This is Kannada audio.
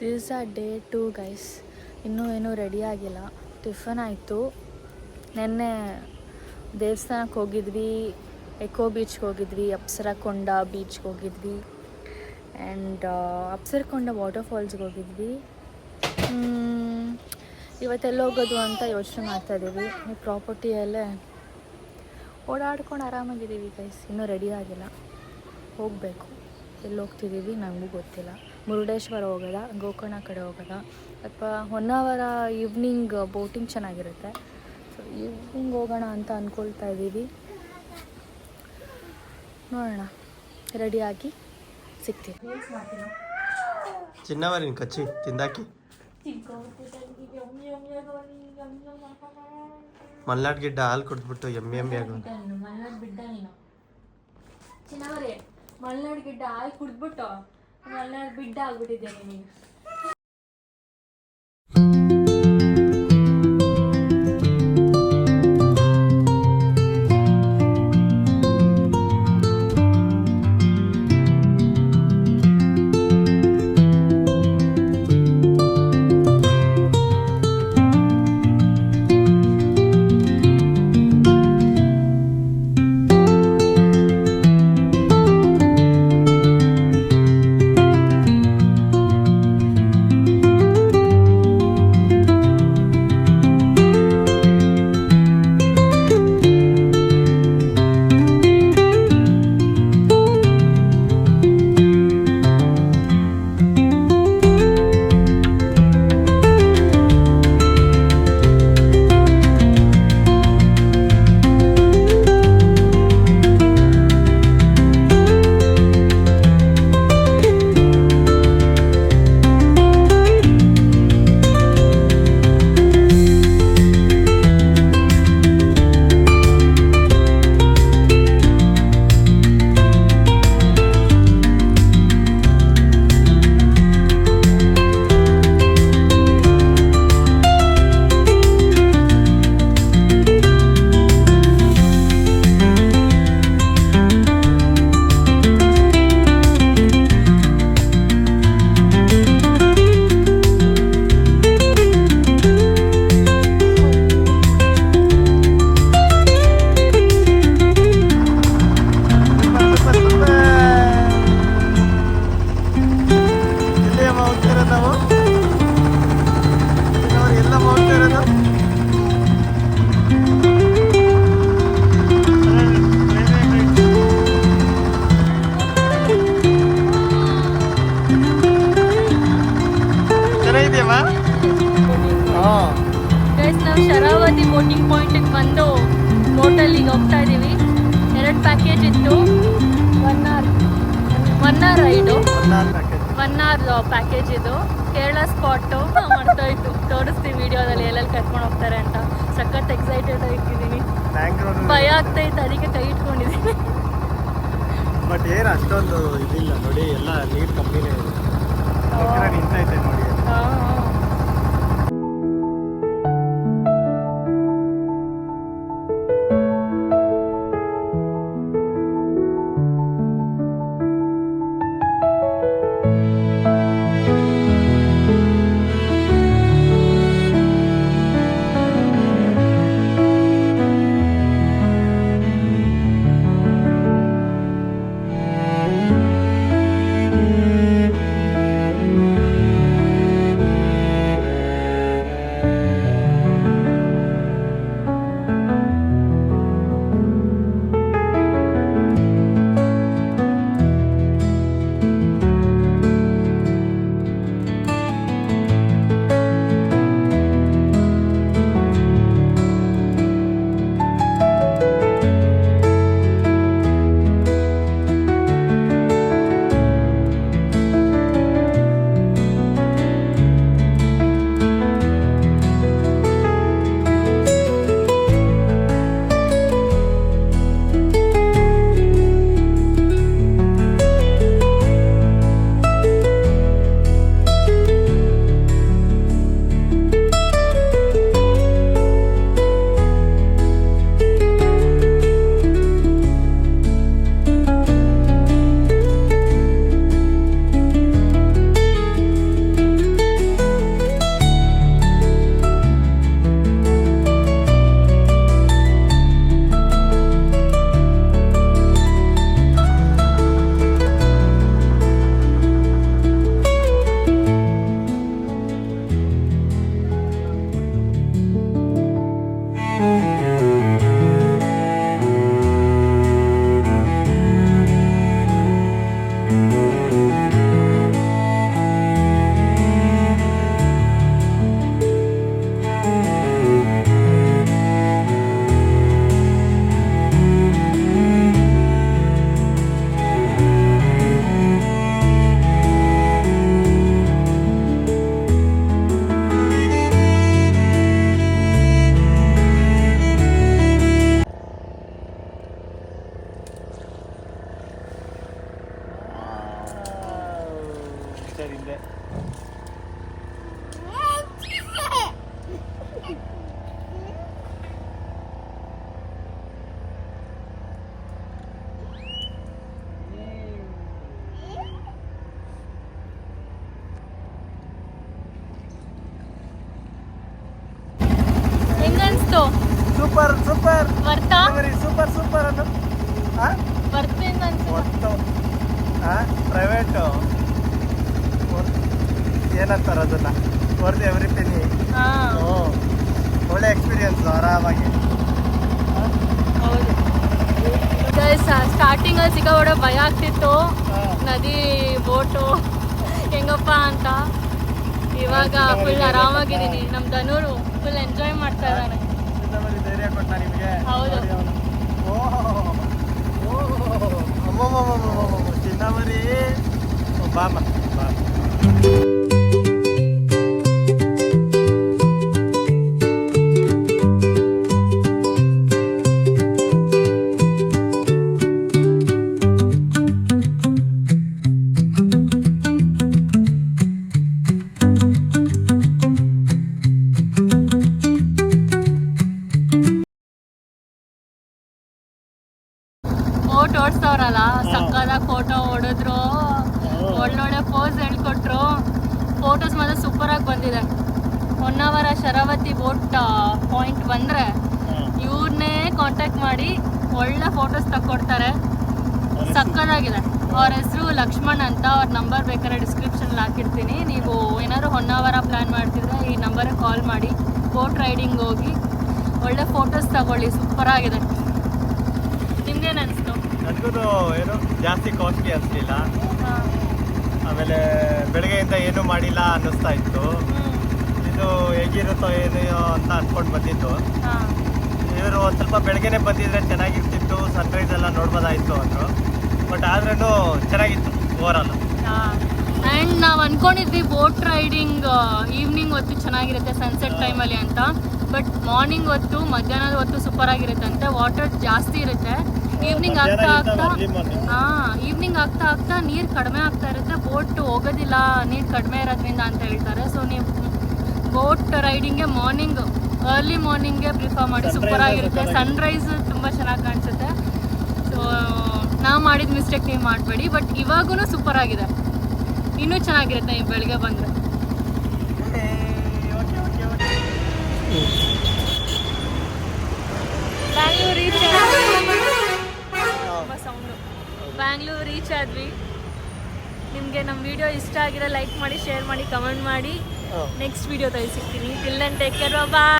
This are day 2 guys. ಇನ್ನೂ ಏನೂ ರೆಡಿ ಆಗಿಲ್ಲ. ಟಿಫನ್ ಆಯಿತು. ನೆನ್ನೆ ದೇವಸ್ಥಾನಕ್ಕೆ ಹೋಗಿದ್ವಿ, ಎಕೋ ಬೀಚ್ಗೆ ಹೋಗಿದ್ವಿ, ಅಪ್ಸರಕೊಂಡ ಬೀಚ್ಗೆ ಹೋಗಿದ್ವಿ ಆ್ಯಂಡ್ ಅಪ್ಸರಕೊಂಡ ವಾಟರ್ಫಾಲ್ಸ್ಗೆ ಹೋಗಿದ್ವಿ. ಇವತ್ತೆಲ್ಲ ಹೋಗೋದು ಅಂತ ಯೋಚನೆ ಮಾಡ್ತಾಯಿದ್ದೀವಿ. ಈ ಪ್ರಾಪರ್ಟಿಯಲ್ಲೇ ಓಡಾಡ್ಕೊಂಡು ಆರಾಮಾಗಿದ್ದೀವಿ ಗೈಸ್. ಇನ್ನೂ ರೆಡಿ ಆಗಿಲ್ಲ, ಹೋಗಬೇಕು. ಎಲ್ಲಿ ಹೋಗ್ತಿದ್ದೀವಿ ನನಗೂ ಗೊತ್ತಿಲ್ಲ. ಮುರುಡೇಶ್ವರ ಹೋಗೋದ, ಗೋಕರ್ಣ ಕಡೆ ಹೋಗೋದ, ಅಥವಾ ಹೊನ್ನಾವರ ಈವ್ನಿಂಗ್ ಬೋಟಿಂಗ್ ಚೆನ್ನಾಗಿರುತ್ತೆ. ಸೊ ಈವ್ನಿಂಗ್ ಹೋಗೋಣ ಅಂತ ಅಂದ್ಕೊಳ್ತಾ ಇದ್ದೀವಿ. ನೋಡೋಣ, ರೆಡಿಯಾಗಿ ಸಿಗ್ತೀವಿ. ಚಿನ್ನವರಿನ ಕಚ್ಚಿ ತಿಂದಾಕಿ ಮಲ್ನಾಡ್ ಗಿಡ್ಡ ಹಾಲು ಕುಡಿದ್ಬಿಟ್ಟು ಎಮ್ಮೆ ಆಗೋ ಮಲ್ನಾಡ್ ಬಿಡ್ಡ ನೀನು ಚಿನ್ನವರೇ. ಮಲ್ನಾಡ್ ಗಿಡ್ಡ ಹಾಲು ಕುಡಿದ್ಬಿಟ್ಟು ಮಲ್ನಾಡ್ ಬಿಡ್ಡ ಆಗ್ಬಿಟ್ಟಿದ್ದೇನೆ ನೀನು. ನಾವು ಶರಾವತಿ ಬೋಟಿಂಗ್ ಪಾಯಿಂಟಿಗೆ ಬಂದು ಬೋಟಲ್ಲಿಗೆ ಹೋಗ್ತಾ ಇದ್ದೀವಿ. 2 ಪ್ಯಾಕೇಜ್ ಇತ್ತು. 1 ಅವರ್ ರೈಡು, 1 ಅವರ್ ಪ್ಯಾಕೇಜ್ ಇದು. ಕೇರಳ ಸ್ಪಾಟು ಮಾಡ್ತಾಯಿತ್ತು, ತೋರಿಸ್ತೀವಿ ವಿಡಿಯೋದಲ್ಲಿ ಎಲ್ಲೆಲ್ಲಿ ಕರ್ಕೊಂಡು ಹೋಗ್ತಾರೆ ಅಂತ. ಸಖತ್ ಎಕ್ಸೈಟೆಡ್ ಆಗಿದ್ದೀನಿ, ಭಯ ಆಗ್ತಾಯಿತ್ತು, ಅದಕ್ಕೆ ಕೈ ಇಟ್ಕೊಂಡಿದ್ದೀನಿ. ಬಟ್ ಏನು ಅಷ್ಟೊಂದು ಇದಿಲ್ಲ ನೋಡಿ, ಎಲ್ಲ ನೀರು ಕಮ್ಮಿನೇ ನಿಂತೈತೆ ನೋಡಿ. ಅನಿಸ್ತು? ಸೂಪರ್ ಸೂಪರ್ ವರ್ತಾ? ಸೂಪರ್ ಸೂಪರ್ ಅನ್ನು ವರ್ತಿಂಗ್ ಅನ್ಸುತ್ತೆ. ಪ್ರೈವೇಟು ಏನಂತಾರ ಅದನ್ನ ವರ್ತ್ ಎವ್ರಿಥಿಂಗ್. ಹಾ ಒಳ್ಳೆ ಎಕ್ಸ್ಪೀರಿಯನ್ಸ್ ಆರಾಮಾಗಿ. ಹೌದು. ಸ್ಟಾರ್ಟಿಂಗಲ್ಲಿ ಸಿಕ್ಕಾಪಟ್ಟೆ ಭಯ ಆಗ್ತಿತ್ತು, ನದಿ ಬೋಟು ಹೆಂಗಪ್ಪ ಅಂತ. ಇವಾಗ ಫುಲ್ ಆರಾಮಾಗಿದ್ದೀನಿ. ನಮ್ಮ ಧನೂರು ಫುಲ್ ಎಂಜಾಯ್ ಮಾಡ್ತಾ ಇದ್ದಾನೆ. ಧೈರ್ಯ ಕೊಟ್ಟ ನಿಮಗೆ. ಹೌದು. ಚಿನ್ನಮರಿ ಬಾಮ ಬಾ. ಫೋಟೋ ಓಡಿಸ್ತವ್ರಲ್ಲ, ಸಕ್ಕದಾಗಿ ಫೋಟೋ ಹೊಡೆದ್ರು, ಒಳ್ಳೊಳ್ಳೆ ಪೋಸ್ ಹೇಳ್ಕೊಟ್ರು. ಫೋಟೋಸ್ ಮಾತ್ರ ಸೂಪರಾಗಿ ಬಂದಿದೆ. ಹೊನ್ನಾವರ ಶರಾವತಿ ಬೋಟ್ ಪಾಯಿಂಟ್ ಬಂದರೆ ಇವ್ರನ್ನೇ ಕಾಂಟ್ಯಾಕ್ಟ್ ಮಾಡಿ ಒಳ್ಳೆ ಫೋಟೋಸ್ ತಕ್ಕೊಡ್ತಾರೆ. ಸಕ್ಕದಾಗಿದೆ. ಅವ್ರ ಹೆಸರು ಲಕ್ಷ್ಮಣ್ ಅಂತ. ಅವ್ರ ನಂಬರ್ ಬೇಕಾದ್ರೆ ಡಿಸ್ಕ್ರಿಪ್ಷನಲ್ಲಿ ಹಾಕಿರ್ತೀನಿ. ನೀವು ಏನಾದ್ರು ಹೊನ್ನಾವರ ಪ್ಲ್ಯಾನ್ ಮಾಡ್ತಿದ್ರೆ ಈ ನಂಬರಿಗೆ ಕಾಲ್ ಮಾಡಿ ಬೋಟ್ ರೈಡಿಂಗ್ ಹೋಗಿ ಒಳ್ಳೆ ಫೋಟೋಸ್ ತಗೊಳ್ಳಿ. ಸೂಪರಾಗಿದೆ. ನಿಮ್ಗೇನು ಅನಿಸ್ತು? ನನಗೂ ಏನು ಜಾಸ್ತಿ ಕಾಸ್ಟ್ಲಿ ಅನಿಸ್ಲಿಲ್ಲ. ಆಮೇಲೆ ಬೆಳಗ್ಗೆಯಿಂದ ಏನೂ ಮಾಡಿಲ್ಲ ಅನ್ನಿಸ್ತಾ ಇತ್ತು. ಇದು ಹೇಗಿರುತ್ತೋ ಏನು ಅಂತ ಅಂದ್ಕೊಂಡು ಬಂದಿದ್ದು. ಇವರು ಒಂದು ಸ್ವಲ್ಪ ಬೆಳಗ್ಗೆನೆ ಬಂದಿದ್ರೆ ಚೆನ್ನಾಗಿರ್ತಿತ್ತು, ಸನ್ರೈಸ್ ಎಲ್ಲ ನೋಡ್ಬೋದಾಯಿತು ಅಂದರು. ಬಟ್ ಆದ್ರೂ ಚೆನ್ನಾಗಿತ್ತು ಓವರಾಲ್. ಆ್ಯಂಡ್ ನಾವು ಅಂದ್ಕೊಂಡಿದ್ವಿ ಬೋಟ್ ರೈಡಿಂಗ್ ಈವ್ನಿಂಗ್ ಹೊತ್ತು ಚೆನ್ನಾಗಿರುತ್ತೆ ಸನ್ಸೆಟ್ ಟೈಮಲ್ಲಿ ಅಂತ. ಬಟ್ ಮಾರ್ನಿಂಗ್ ಹೊತ್ತು, ಮಧ್ಯಾಹ್ನದ ಹೊತ್ತು ಸೂಪರಾಗಿರುತ್ತಂತೆ. ವಾಟರ್ ಜಾಸ್ತಿ ಇರುತ್ತೆ. ಈವ್ನಿಂಗ್ ಆಗ್ತಾ ಆಗ್ತಾ ನೀರು ಕಡಿಮೆ ಆಗ್ತಾ ಇರುತ್ತೆ. ಬೋಟ್ ಹೋಗೋದಿಲ್ಲ ನೀರು ಕಡಿಮೆ ಇರೋದ್ರಿಂದ ಅಂತ ಹೇಳ್ತಾರೆ. ಸೊ ನೀವು ಬೋಟ್ ರೈಡಿಂಗ್ಗೆ ಅರ್ಲಿ ಮಾರ್ನಿಂಗ್ಗೆ ಪ್ರಿಫರ್ ಮಾಡಿ. ಸೂಪರಾಗಿರುತ್ತೆ. ಸನ್ರೈಸ್ ತುಂಬ ಚೆನ್ನಾಗಿ ಕಾಣಿಸುತ್ತೆ. ಸೊ ನಾವು ಮಾಡಿದ ಮಿಸ್ಟೇಕ್ ನೀವು ಮಾಡಬೇಡಿ. ಬಟ್ ಇವಾಗೂ ಸೂಪರಾಗಿದೆ. ಇನ್ನೂ ಚೆನ್ನಾಗಿರುತ್ತೆ ನೀವು ಬೆಳಗ್ಗೆ ಬಂದರೆ. ಬ್ಯಾಂಗ್ಳೂರ್ ರೀಚ್ ಆದ್ವಿ. ನಿಮಗೆ ನಮ್ಮ ವಿಡಿಯೋ ಇಷ್ಟ ಆಗಿರೋ ಲೈಕ್ ಮಾಡಿ, ಶೇರ್ ಮಾಡಿ, ಕಮೆಂಟ್ ಮಾಡಿ. ನೆಕ್ಸ್ಟ್ ವಿಡಿಯೋದಲ್ಲಿ ಸಿಗ್ತೀನಿ. ಟಿಲ್ ದೆನ್ ಟೇಕ್ ಕೇರ್, ಬಾಯ್.